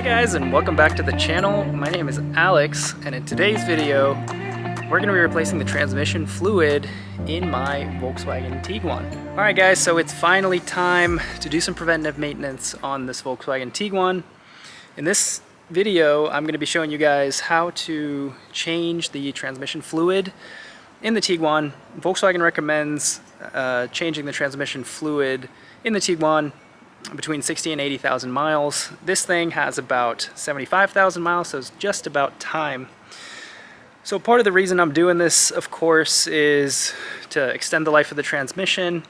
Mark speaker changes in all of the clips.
Speaker 1: guys, and welcome back to the channel. My name is Alex, and in today's video we're going to be replacing the transmission fluid in my Volkswagen Tiguan. Alright guys, so it's finally time to do some preventative maintenance on this Volkswagen Tiguan. In this video I'm going to be showing you guys how to change the transmission fluid in the Tiguan. Volkswagen recommends changing the transmission fluid in the Tiguan between 60 and 80,000 miles. This thing has about 75,000 miles, so it's just about time. So part of the reason I'm doing this, of course, is to extend the life of the transmission,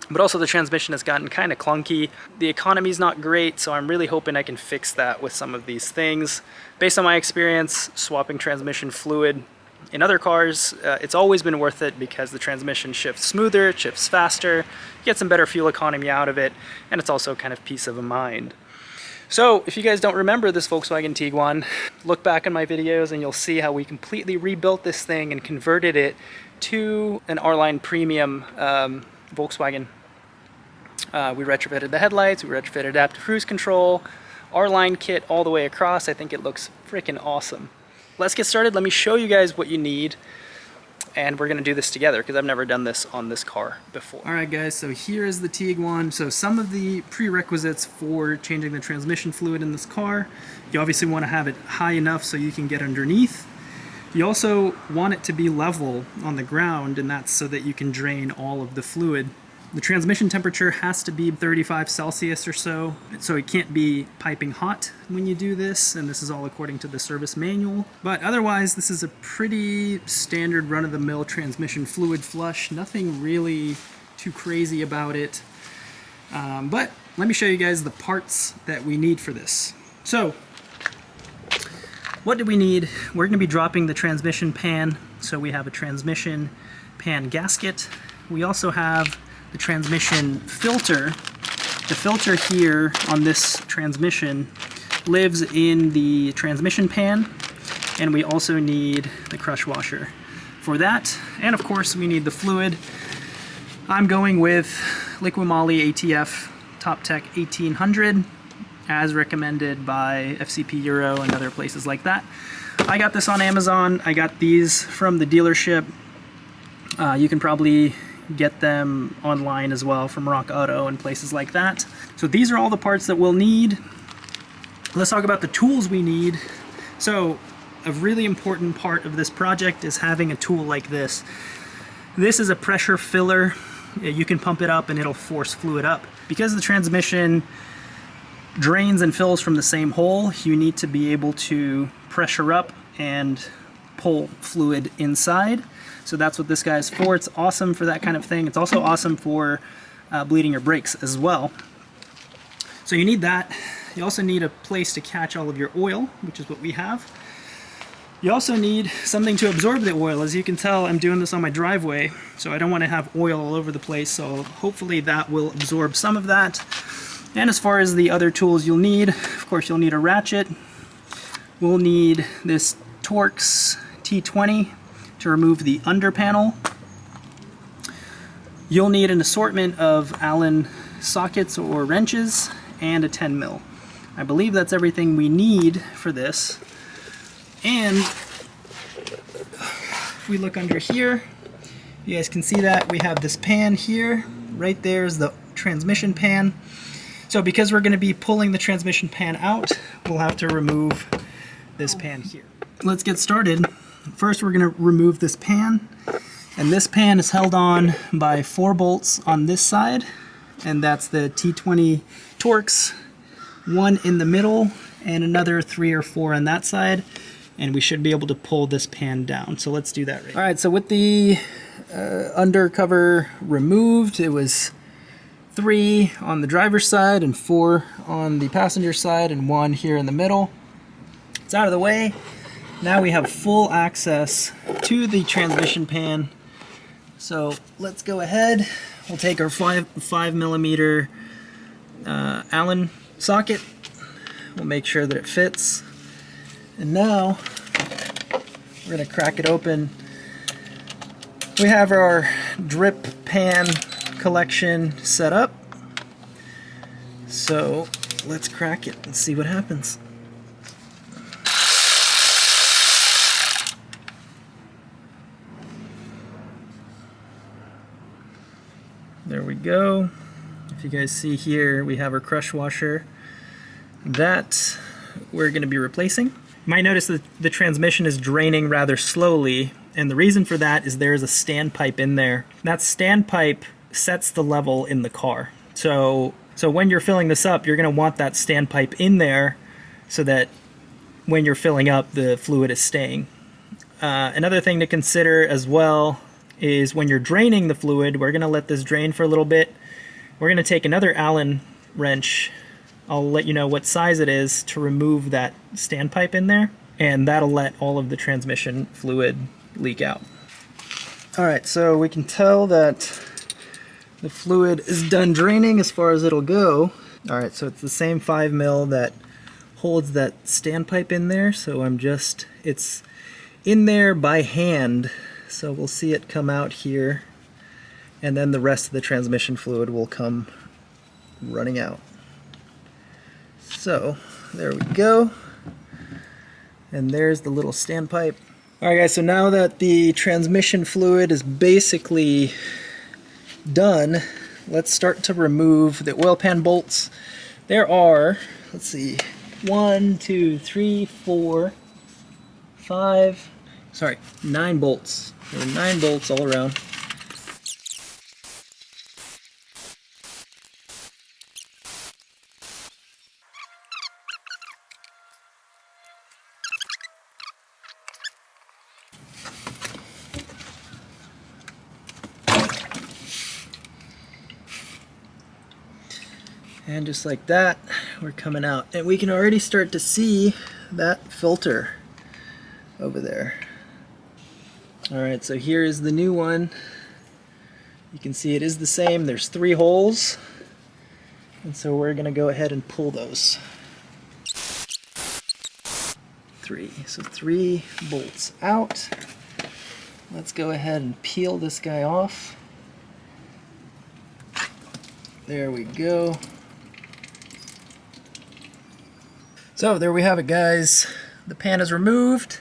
Speaker 1: but also the transmission has gotten kind of clunky. The economy's not great, so I'm really hoping I can fix that with some of these things. Based on my experience swapping transmission fluid in other cars, it's always been worth it because the transmission shifts smoother, it shifts faster, you get some better fuel economy out of it, and it's also kind of peace of mind. So if you guys don't remember this Volkswagen Tiguan, look back in my videos and you'll see how we completely rebuilt this thing and converted it to an R-Line premium Volkswagen. We retrofitted the headlights, we retrofitted adaptive cruise control, R-Line kit all the way across. I think it looks freaking awesome. Let's get started. Let me show you guys what you need, and we're going to do this together because I've never done this on this car before. Alright guys, so here is the Tiguan. So some of the prerequisites for changing the transmission fluid in this car, you obviously want to have it high enough so you can get underneath. You also want it to be level on the ground, and that's so that you can drain all of the fluid. The transmission temperature has to be 35 Celsius or so it can't be piping hot when you do this, and this is all according to the service manual. But otherwise, this is a pretty standard run-of-the-mill transmission fluid flush. Nothing really too crazy about it. But let me show you guys the parts that we need for this. So, what do we need? We're going to be dropping the transmission pan, so we have a transmission pan gasket. We also have the transmission filter. The filter here on this transmission lives in the transmission pan, and we also need the crush washer for that. And of course we need the fluid. I'm going with Liqui-Moly ATF Top Tech 1800 as recommended by FCP Euro and other places like that. I got this on Amazon. I got these from the dealership. You can probably get them online as well from Rock Auto and places like that. So these are all the parts that we'll need. Let's talk about the tools we need. So a really important part of this project is having a tool like this. This is a pressure filler. You can pump it up and it'll force fluid up. Because the transmission drains and fills from the same hole, you need to be able to pressure up and pull fluid inside. So that's what this guy is for. It's awesome for that kind of thing. It's also awesome for bleeding your brakes as well. So you need that. You also need a place to catch all of your oil, which is what we have. You also need something to absorb the oil. As you can tell, I'm doing this on my driveway, so I don't want to have oil all over the place, so hopefully that will absorb some of that. And as far as the other tools you'll need, of course you'll need a ratchet. We'll need this Torx T20 to remove the under panel. You'll need an assortment of Allen sockets or wrenches and a 10 mil. I believe that's everything we need for this. And if we look under here, you guys can see that we have this pan here. Right there is the transmission pan. So because we're going to be pulling the transmission pan out, we'll have to remove this pan here. Let's get started. First we're going to remove this pan, and this pan is held on by 4 bolts on this side, and that's the T20 Torx, one in the middle and another 3 or 4 on that side, and we should be able to pull this pan down. So let's do that right now. Alright, so with the undercover removed, it was 3 on the driver's side and 4 on the passenger side and 1 here in the middle. It's out of the way. Now we have full access to the transmission pan. So let's go ahead. We'll take our 5 millimeter Allen socket. We'll make sure that it fits. And now we're going to crack it open. We have our drip pan collection set up. So let's crack it and see what happens. there we go. If you guys see here, we have our crush washer that we're going to be replacing. You might notice that the transmission is draining rather slowly, and the reason for that is there's a standpipe in there. That standpipe sets the level in the car. So when you're filling this up, you're going to want that standpipe in there so that when you're filling up, the fluid is staying. Another thing to consider as well is when you're draining the fluid, we're going to let this drain for a little bit. We're going to take another Allen wrench, I'll let you know what size it is, to remove that standpipe in there, and that'll let all of the transmission fluid leak out. Alright, so we can tell that the fluid is done draining as far as it'll go. Alright, so it's the same 5 mil that holds that standpipe in there, so it's in there by hand, so we'll see it come out here, and then the rest of the transmission fluid will come running out. So there we go, and there's the little standpipe. Alright guys, so now that the transmission fluid is basically done, let's start to remove the oil pan bolts. There are, let's see, 9 bolts. There are 9 bolts all around. And just like that, we're coming out. And we can already start to see that filter over there. Alright, so here is the new one. You can see it is the same. There's 3 holes. And so we're going to go ahead and pull those. 3. So 3 bolts out. Let's go ahead and peel this guy off. There we go. So there we have it, guys. The pan is removed,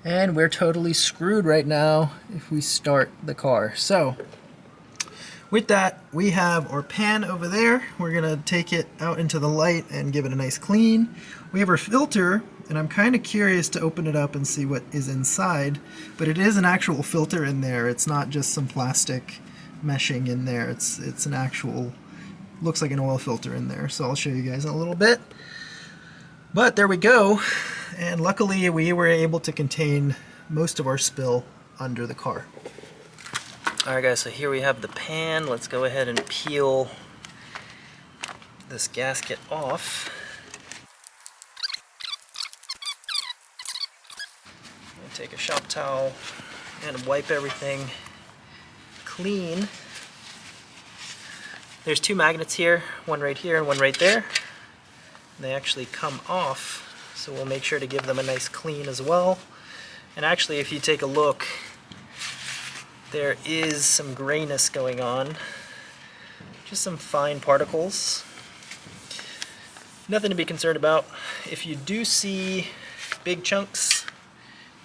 Speaker 1: and we're totally screwed right now if we start the car. So with that, we have our pan over there. We're gonna take it out into the light and give it a nice clean. We have our filter, and I'm kind of curious to open it up and see what is inside, but it is an actual filter in there. It's not just some plastic meshing in there. It's an actual, looks like an oil filter in there. So I'll show you guys in a little bit. But there we go, and luckily we were able to contain most of our spill under the car. Alright guys, so here we have the pan. Let's go ahead and peel this gasket off. Take a shop towel and wipe everything clean. There's 2 magnets here, one right here and one right there. They actually come off, so we'll make sure to give them a nice clean as well. And actually, if you take a look, there is some grayness going on, just some fine particles. Nothing to be concerned about. If you do see big chunks,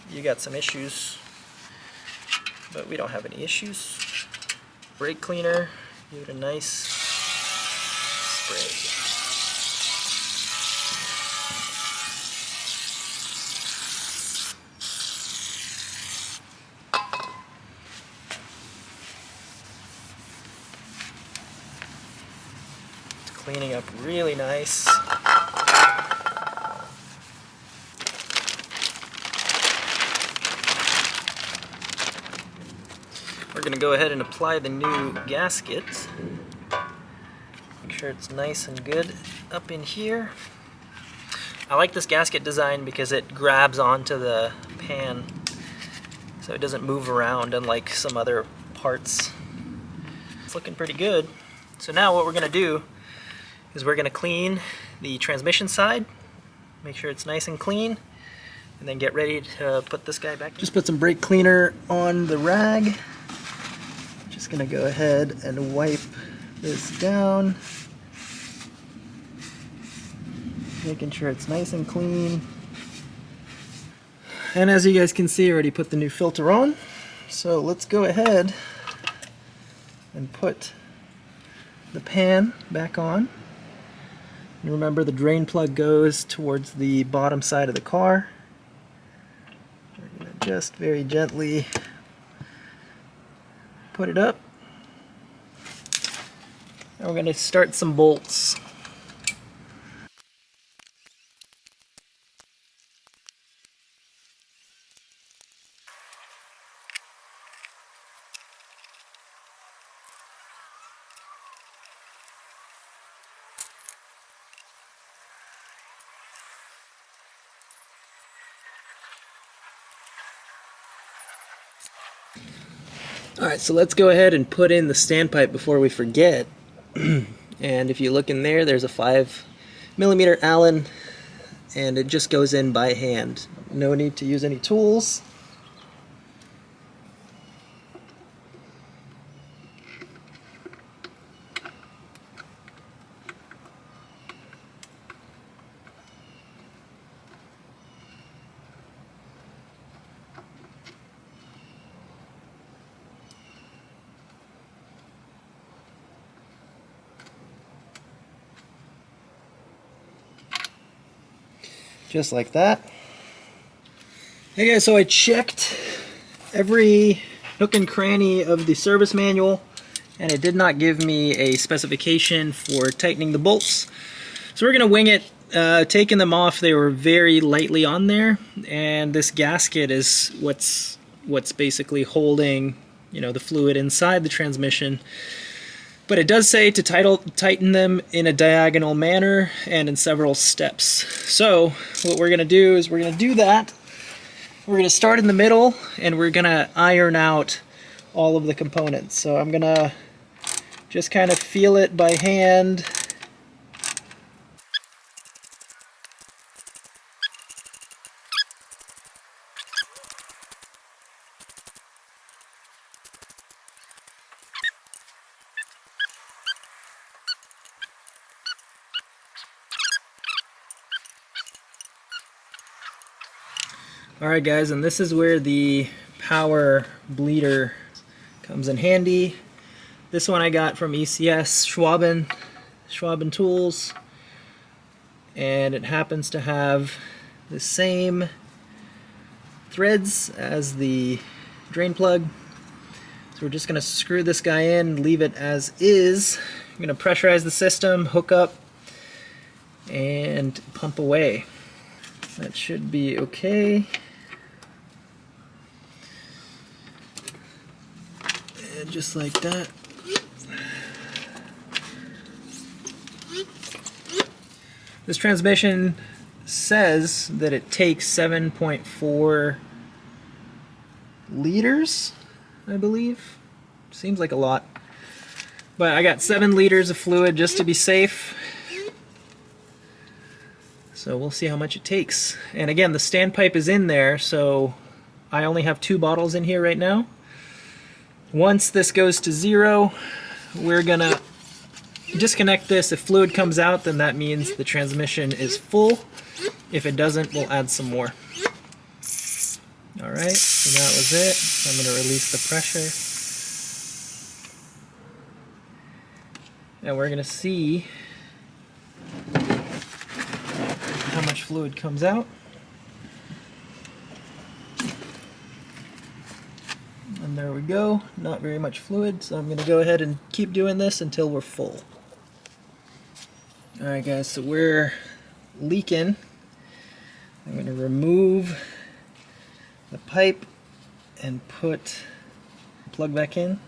Speaker 1: you got some issues, but we don't have any issues. Brake cleaner, give it a nice spray. Cleaning up really nice. We're going to go ahead and apply the new gasket. Make sure it's nice and good up in here. I like this gasket design because it grabs onto the pan so it doesn't move around unlike some other parts. It's looking pretty good. So now what we're going to do is we're going to clean the transmission side, make sure it's nice and clean, and then get ready to put this guy back. Just put some brake cleaner on the rag. Just going to go ahead and wipe this down, making sure it's nice and clean. And as you guys can see, I already put the new filter on. So let's go ahead and put the pan back on. And remember, the drain plug goes towards the bottom side of the car. We're going to just very gently put it up. And we're going to start some bolts. Alright, so let's go ahead and put in the standpipe before we forget. And if you look in there, there's a 5mm Allen, and it just goes in by hand. No need to use any tools. Just like that. Hey guys, so I checked every nook and cranny of the service manual, and it did not give me a specification for tightening the bolts. So we're gonna wing it. Taking them off, they were very lightly on there, and this gasket is what's basically holding, you know, the fluid inside the transmission. But it does say to tighten them in a diagonal manner and in several steps. So what we're going to do is we're going to do that. We're going to start in the middle, and we're going to iron out all of the components. So I'm going to just kind of feel it by hand. Alright guys, and this is where the power bleeder comes in handy. This one I got from ECS, Schwaben tools, and it happens to have the same threads as the drain plug. So we're just going to screw this guy in, leave it as is. I'm going to pressurize the system, hook up, and pump away. That should be okay. And just like that. This transmission says that it takes 7.4 liters, I believe. Seems like a lot. But I got 7 liters of fluid just to be safe. So we'll see how much it takes. And again, the standpipe is in there, so I only have 2 bottles in here right now. Once this goes to 0, we're gonna disconnect this. If fluid comes out, then that means the transmission is full. If it doesn't, we'll add some more. Alright, so that was it. I'm gonna release the pressure. And we're gonna see how much fluid comes out. And there we go, not very much fluid, so I'm going to go ahead and keep doing this until we're full. Alright guys, so we're leaking. I'm going to remove the pipe and put the plug back in.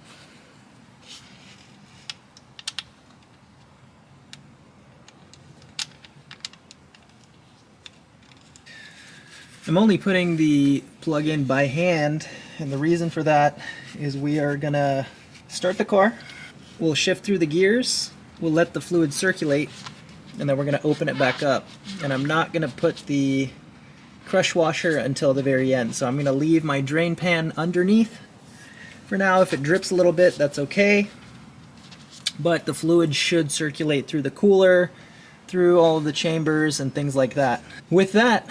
Speaker 1: I'm only putting the plug in by hand, and the reason for that is we are gonna start the car, we'll shift through the gears, we'll let the fluid circulate, and then we're gonna open it back up. And I'm not gonna put the crush washer until the very end, so I'm gonna leave my drain pan underneath for now. If it drips a little bit, that's okay, but the fluid should circulate through the cooler, through all of the chambers and things like that. With that,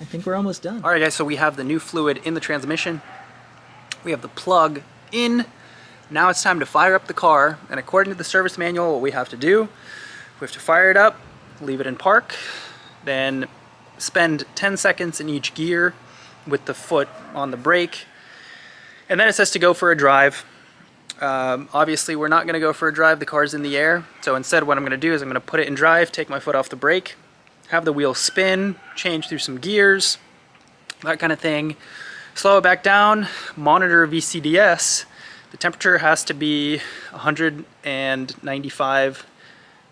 Speaker 1: I think we're almost done. Alright guys, so we have the new fluid in the transmission. We have the plug in. Now it's time to fire up the car, and according to the service manual, what we have to do, we have to fire it up, leave it in park, then spend 10 seconds in each gear with the foot on the brake, and then it says to go for a drive. Obviously we're not going to go for a drive, the car's in the air, so instead what I'm going to do is I'm going to put it in drive, take my foot off the brake, have the wheel spin, change through some gears, that kind of thing, slow it back down, monitor VCDS. The temperature has to be 195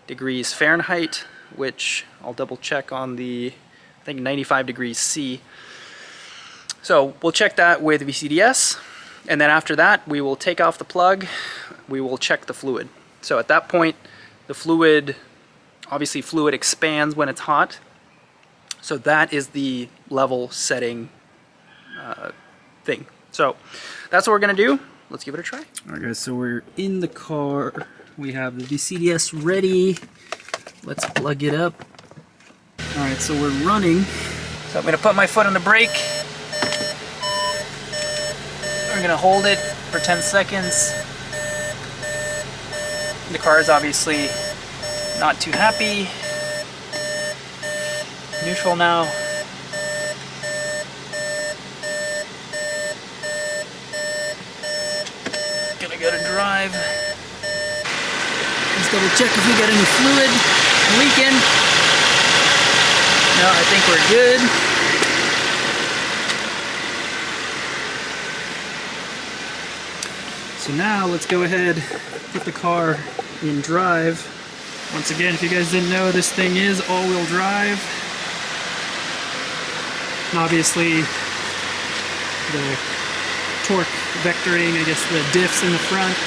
Speaker 1: degrees Fahrenheit, which I'll double check on the, I think 95 degrees C. So we'll check that with VCDS, and then after that we will take off the plug, we will check the fluid. So at that point the fluid, obviously fluid expands when it's hot, so that is the level setting thing. So that's what we're gonna do. Let's give it a try. Alright guys, so we're in the car. We have the VCDS ready. Let's plug it up. Alright, so we're running. So I'm going to put my foot on the brake. We're going to hold it for 10 seconds. The car is obviously not too happy. Neutral now. Go to drive. Let's double check if we got any fluid leaking. No, I think we're good. So now let's go ahead, put the car in drive. Once again, if you guys didn't know, this thing is all-wheel drive. And obviously, the torque vectoring, I guess the diffs in the front,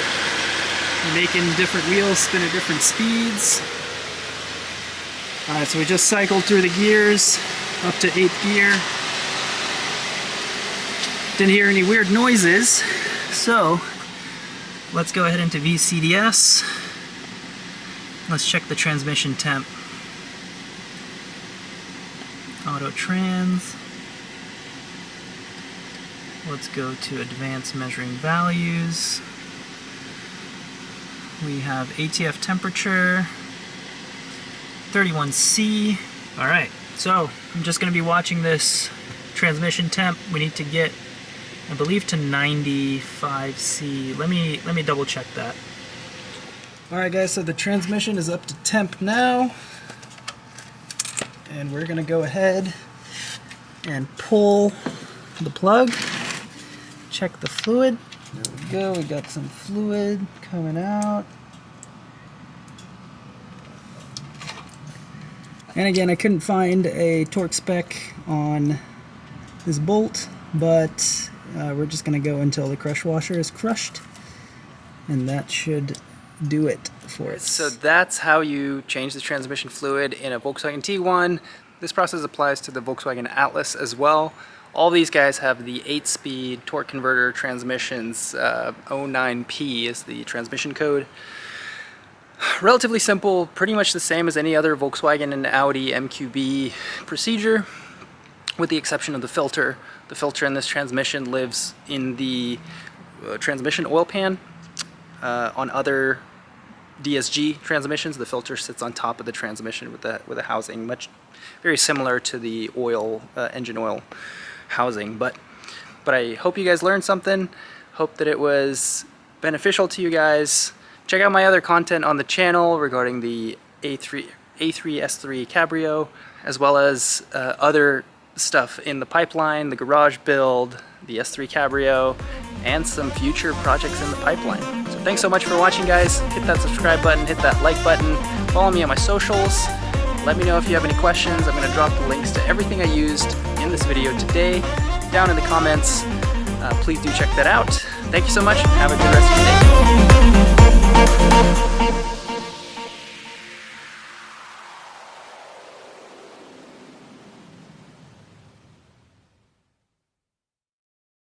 Speaker 1: making different wheels spin at different speeds. Alright, so we just cycled through the gears up to 8th gear. Didn't hear any weird noises, so let's go ahead into VCDS. Let's check the transmission temp. Auto trans. Let's go to advanced measuring values. We have ATF temperature, 31C. Alright, so I'm just going to be watching this transmission temp. We need to get, I believe, to 95C. Let me double check that. Alright guys, so the transmission is up to temp now. And we're going to go ahead and pull the plug. Check the fluid. There we go, we got some fluid coming out. And again, I couldn't find a torque spec on this bolt, but we're just going to go until the crush washer is crushed, and that should do it for us. So that's how you change the transmission fluid in a Volkswagen Tiguan. This process applies to the Volkswagen Atlas as well. All these guys have the 8-speed torque converter transmissions. 09P is the transmission code. Relatively simple, pretty much the same as any other Volkswagen and Audi MQB procedure, with the exception of the filter. The filter in this transmission lives in the transmission oil pan. On other DSG transmissions, the filter sits on top of the transmission with a housing, very similar to the oil engine oil housing. But I hope you guys learned something. Hope that it was beneficial to you guys. Check out my other content on the channel regarding the A3 S3 Cabrio, as well as other stuff in the pipeline, the garage build, the S3 Cabrio, and some future projects in the pipeline. So thanks so much for watching, guys. Hit that subscribe button, hit that like button, follow me on my socials. Let me know if you have any questions. I'm going to drop the links to everything I used in this video today down in the comments. Please do check that out. Thank you so much. Have a good rest of your day.